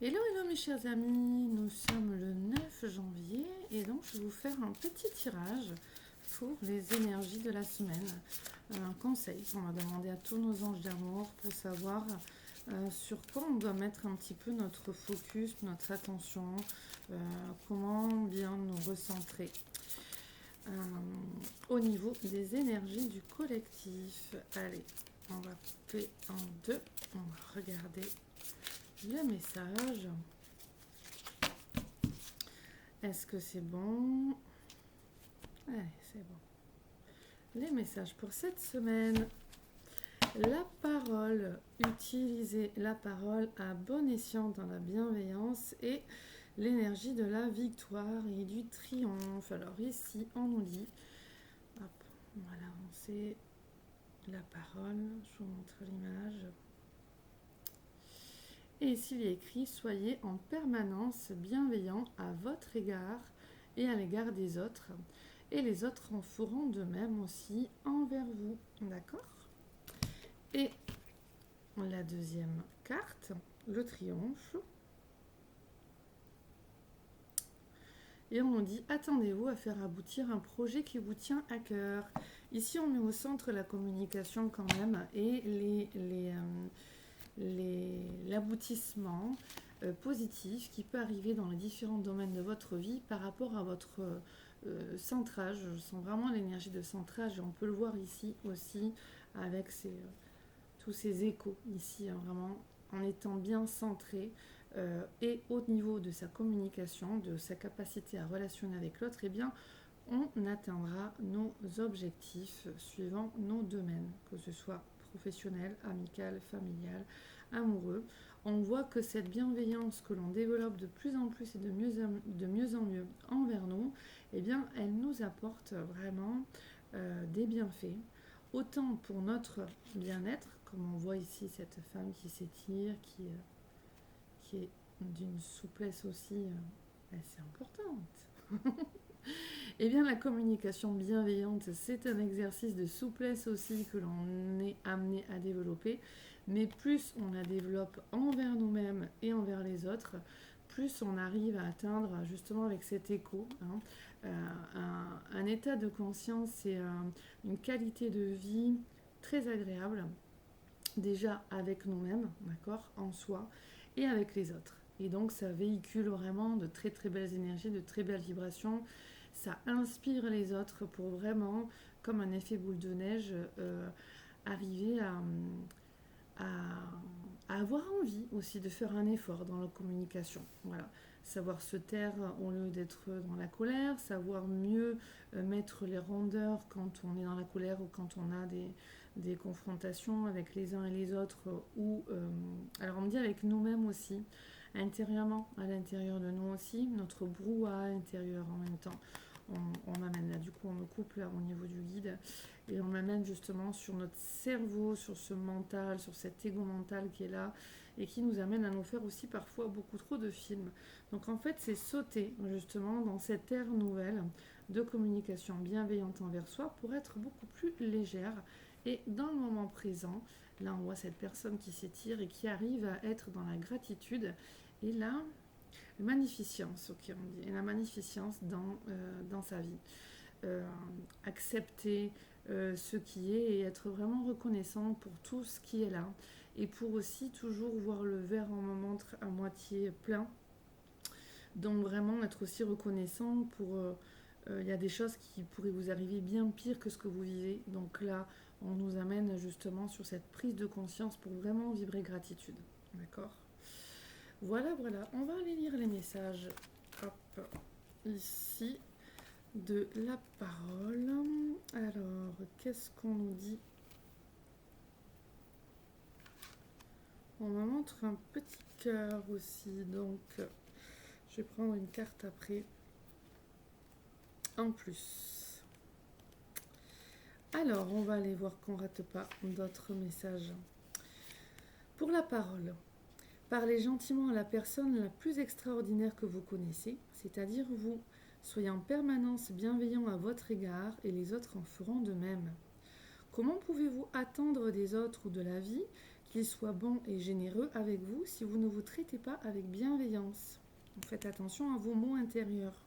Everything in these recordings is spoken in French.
Hello, hello mes chers amis, nous sommes le 9 janvier et donc je vais vous faire un petit tirage pour les énergies de la semaine. Un conseil qu'on va demander à tous nos anges d'amour pour savoir sur quoi on doit mettre un petit peu notre focus, notre attention, comment bien nous recentrer au niveau des énergies du collectif. Allez, on va couper en deux, on va regarder le message. Est-ce que c'est bon? Allez, c'est bon. Les messages pour cette semaine. La parole. Utilisez la parole à bon escient dans la bienveillance et l'énergie de la victoire et du triomphe. Alors ici, on nous dit, hop, on va l'avancer, la parole, je vous montre l'image. Et ici, il est écrit « Soyez en permanence bienveillant à votre égard et à l'égard des autres, et les autres en feront de même aussi envers vous. » D'accord? Et la deuxième carte, le triomphe. Et on nous dit « Attendez-vous à faire aboutir un projet qui vous tient à cœur. » Ici, on met au centre la communication quand même et l'aboutissement positif qui peut arriver dans les différents domaines de votre vie par rapport à votre centrage. Je sens vraiment l'énergie de centrage et on peut le voir ici aussi avec tous ces échos ici, hein, vraiment en étant bien centré et au niveau de sa communication, de sa capacité à relationner avec l'autre, eh bien on atteindra nos objectifs suivant nos domaines, que ce soit professionnel, amical, familial, amoureux. On voit que cette bienveillance que l'on développe de plus en plus et de mieux en mieux envers nous, eh bien, elle nous apporte vraiment des bienfaits, autant pour notre bien-être, comme on voit ici cette femme qui s'étire, qui est d'une souplesse aussi assez importante. Eh bien, la communication bienveillante, c'est un exercice de souplesse aussi que l'on est amené à développer. Mais plus on la développe envers nous-mêmes et envers les autres, plus on arrive à atteindre justement avec cet écho un état de conscience et une qualité de vie très agréable, déjà avec nous-mêmes, d'accord, en soi, et avec les autres. Et donc ça véhicule vraiment de très très belles énergies, de très belles vibrations. Ça inspire les autres pour vraiment, comme un effet boule de neige, arriver à, à avoir envie aussi de faire un effort dans la communication. Voilà. Savoir se taire au lieu d'être dans la colère, savoir mieux mettre les rondeurs quand on est dans la colère ou quand on a des confrontations avec les uns et les autres, ou alors on me dit avec nous-mêmes aussi, intérieurement, à l'intérieur de nous aussi, notre brouhaha intérieur en même temps. On m'amène là, du coup on me coupe là au niveau du guide et on m'amène justement sur notre cerveau, sur ce mental, sur cet ego mental qui est là et qui nous amène à nous faire aussi parfois beaucoup trop de films. Donc en fait c'est sauter justement dans cette ère nouvelle de communication bienveillante envers soi pour être beaucoup plus légère et dans le moment présent. Là on voit cette personne qui s'étire et qui arrive à être dans la gratitude et là magnificence, ok, on dit, et la magnificence dans sa vie. Accepter ce qui est et être vraiment reconnaissant pour tout ce qui est là et pour aussi toujours voir le verre en moment à moitié plein. Donc vraiment être aussi reconnaissant pour il y a des choses qui pourraient vous arriver bien pire que ce que vous vivez. Donc là, on nous amène justement sur cette prise de conscience pour vraiment vibrer gratitude. D'accord? Voilà, voilà. On va aller lire les messages. Hop, ici, de la parole. Alors, qu'est-ce qu'on nous dit? On me montre un petit cœur aussi, donc je vais prendre une carte après. En plus. Alors, on va aller voir qu'on ne rate pas d'autres messages. Pour la parole, parlez gentiment à la personne la plus extraordinaire que vous connaissez, c'est-à-dire vous. Soyez en permanence bienveillant à votre égard et les autres en feront de même. Comment pouvez-vous attendre des autres ou de la vie qu'il soit bon et généreux avec vous si vous ne vous traitez pas avec bienveillance. Faites attention à vos mots intérieurs.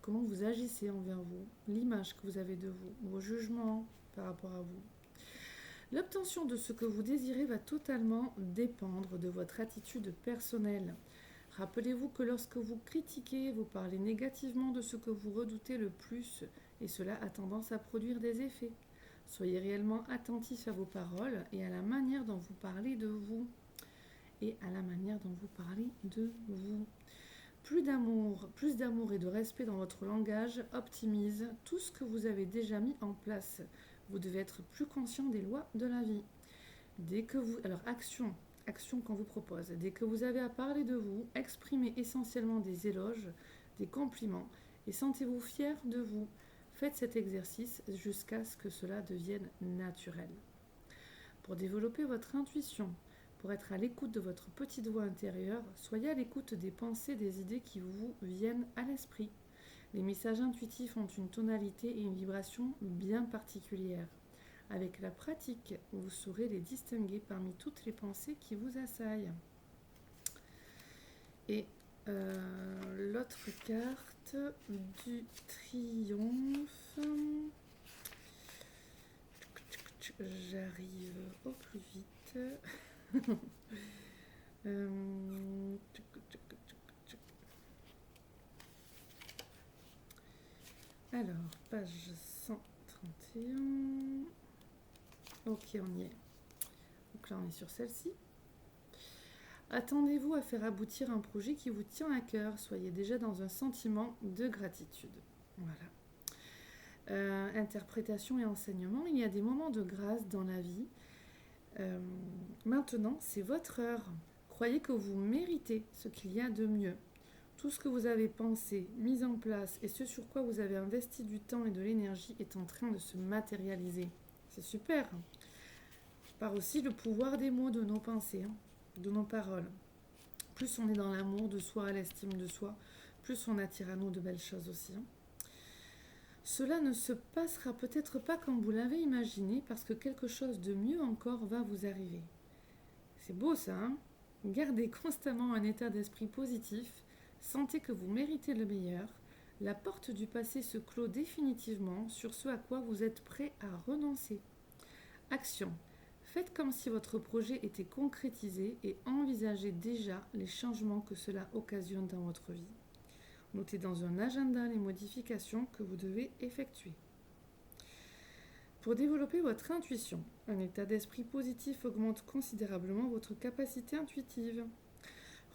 Comment vous agissez envers vous, l'image que vous avez de vous, vos jugements par rapport à vous. L'obtention de ce que vous désirez va totalement dépendre de votre attitude personnelle. Rappelez-vous que lorsque vous critiquez, vous parlez négativement de ce que vous redoutez le plus, et cela a tendance à produire des effets. Soyez réellement attentif à vos paroles et à la manière dont vous parlez de vous. Plus d'amour et de respect dans votre langage optimise tout ce que vous avez déjà mis en place. Vous devez être plus conscient des lois de la vie. Action qu'on vous propose. Dès que vous avez à parler de vous, exprimez essentiellement des éloges, des compliments et sentez-vous fier de vous. Faites cet exercice jusqu'à ce que cela devienne naturel. Pour développer votre intuition, pour être à l'écoute de votre petite voix intérieure, soyez à l'écoute des pensées, des idées qui vous viennent à l'esprit. Les messages intuitifs ont une tonalité et une vibration bien particulières. Avec la pratique, vous saurez les distinguer parmi toutes les pensées qui vous assaillent. Et l'autre carte du triomphe. J'arrive au plus vite. Alors, page 131. Ok, on y est. Donc là, on est sur celle-ci. Attendez-vous à faire aboutir un projet qui vous tient à cœur. Soyez déjà dans un sentiment de gratitude. Voilà. Interprétation et enseignement. Il y a des moments de grâce dans la vie. Maintenant, c'est votre heure. Croyez que vous méritez ce qu'il y a de mieux. Tout ce que vous avez pensé, mis en place et ce sur quoi vous avez investi du temps et de l'énergie est en train de se matérialiser. C'est super. Par aussi le pouvoir des mots, de nos pensées, de nos paroles. Plus on est dans l'amour de soi, l'estime de soi, plus on attire à nous de belles choses aussi. Cela ne se passera peut-être pas comme vous l'avez imaginé parce que quelque chose de mieux encore va vous arriver. C'est beau ça, hein ? Gardez constamment un état d'esprit positif, sentez que vous méritez le meilleur, la porte du passé se clôt définitivement sur ce à quoi vous êtes prêt à renoncer. Action. Faites comme si votre projet était concrétisé et envisagez déjà les changements que cela occasionne dans votre vie. Notez dans un agenda les modifications que vous devez effectuer. Pour développer votre intuition, un état d'esprit positif augmente considérablement votre capacité intuitive.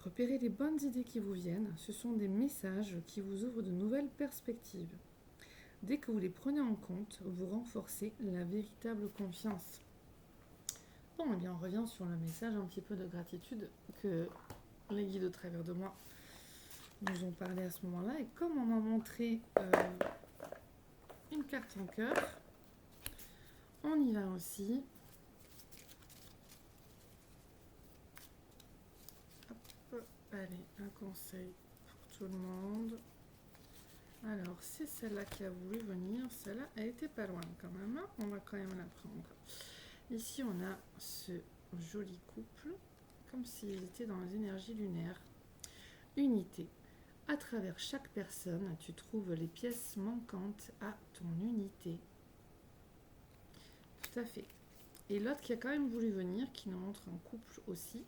Repérez les bonnes idées qui vous viennent, ce sont des messages qui vous ouvrent de nouvelles perspectives. Dès que vous les prenez en compte, vous renforcez la véritable confiance. Bon, eh bien on revient sur le message un petit peu de gratitude que les guides au travers de moi nous ont parlé à ce moment-là. Et comme on m'a montré une carte en cœur, on y va aussi. Hop, allez, un conseil pour tout le monde. Alors, c'est celle-là qui a voulu venir. Celle-là, elle était pas loin quand même. On va quand même la prendre. Ici, on a ce joli couple, comme s'ils étaient dans les énergies lunaires. Unité. À travers chaque personne, tu trouves les pièces manquantes à ton unité. Tout à fait. Et l'autre qui a quand même voulu venir, qui nous montre un couple aussi.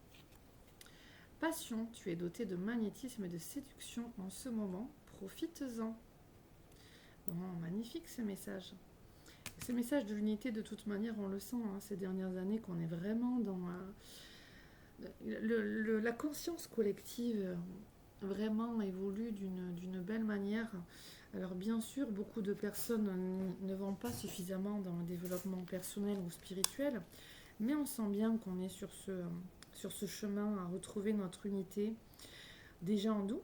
Passion, tu es doté de magnétisme et de séduction en ce moment. Profites-en. Bon, magnifique ce message. Ces messages de l'unité, de toute manière, on le sent ces dernières années qu'on est vraiment dans la conscience collective vraiment évolue d'une belle manière. Alors bien sûr, beaucoup de personnes ne vont pas suffisamment dans le développement personnel ou spirituel, mais on sent bien qu'on est sur ce chemin à retrouver notre unité déjà en nous,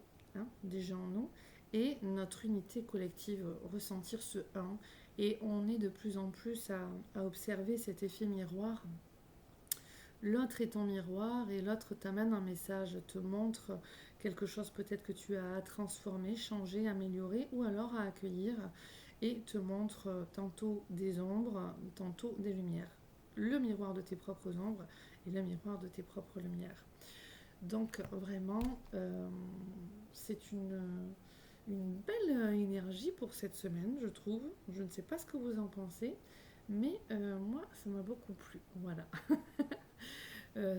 et notre unité collective, ressentir ce un. Et on est de plus en plus à observer cet effet miroir. L'autre est ton miroir et l'autre t'amène un message, te montre quelque chose peut-être que tu as à transformer, changer, améliorer ou alors à accueillir et te montre tantôt des ombres, tantôt des lumières. le miroir de tes propres ombres et le miroir de tes propres lumières. Donc vraiment, c'est une belle énergie pour cette semaine, je trouve. Je ne sais pas ce que vous en pensez, mais moi, ça m'a beaucoup plu. Voilà.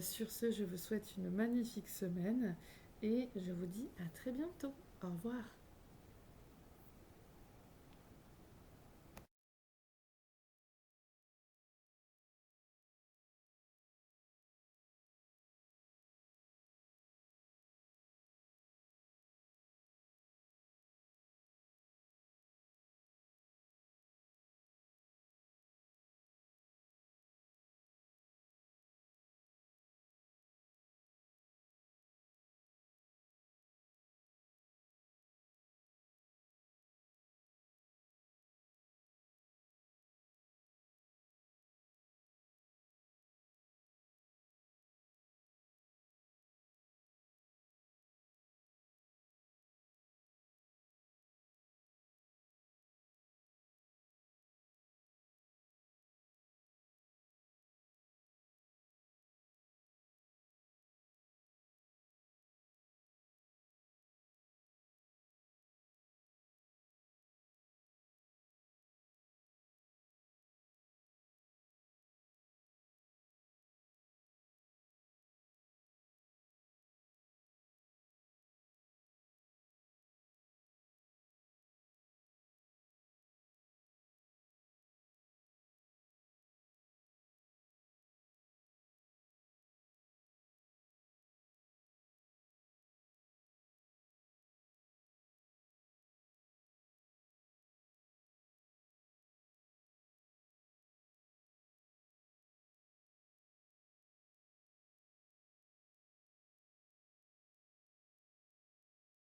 Sur ce, je vous souhaite une magnifique semaine et je vous dis à très bientôt. Au revoir.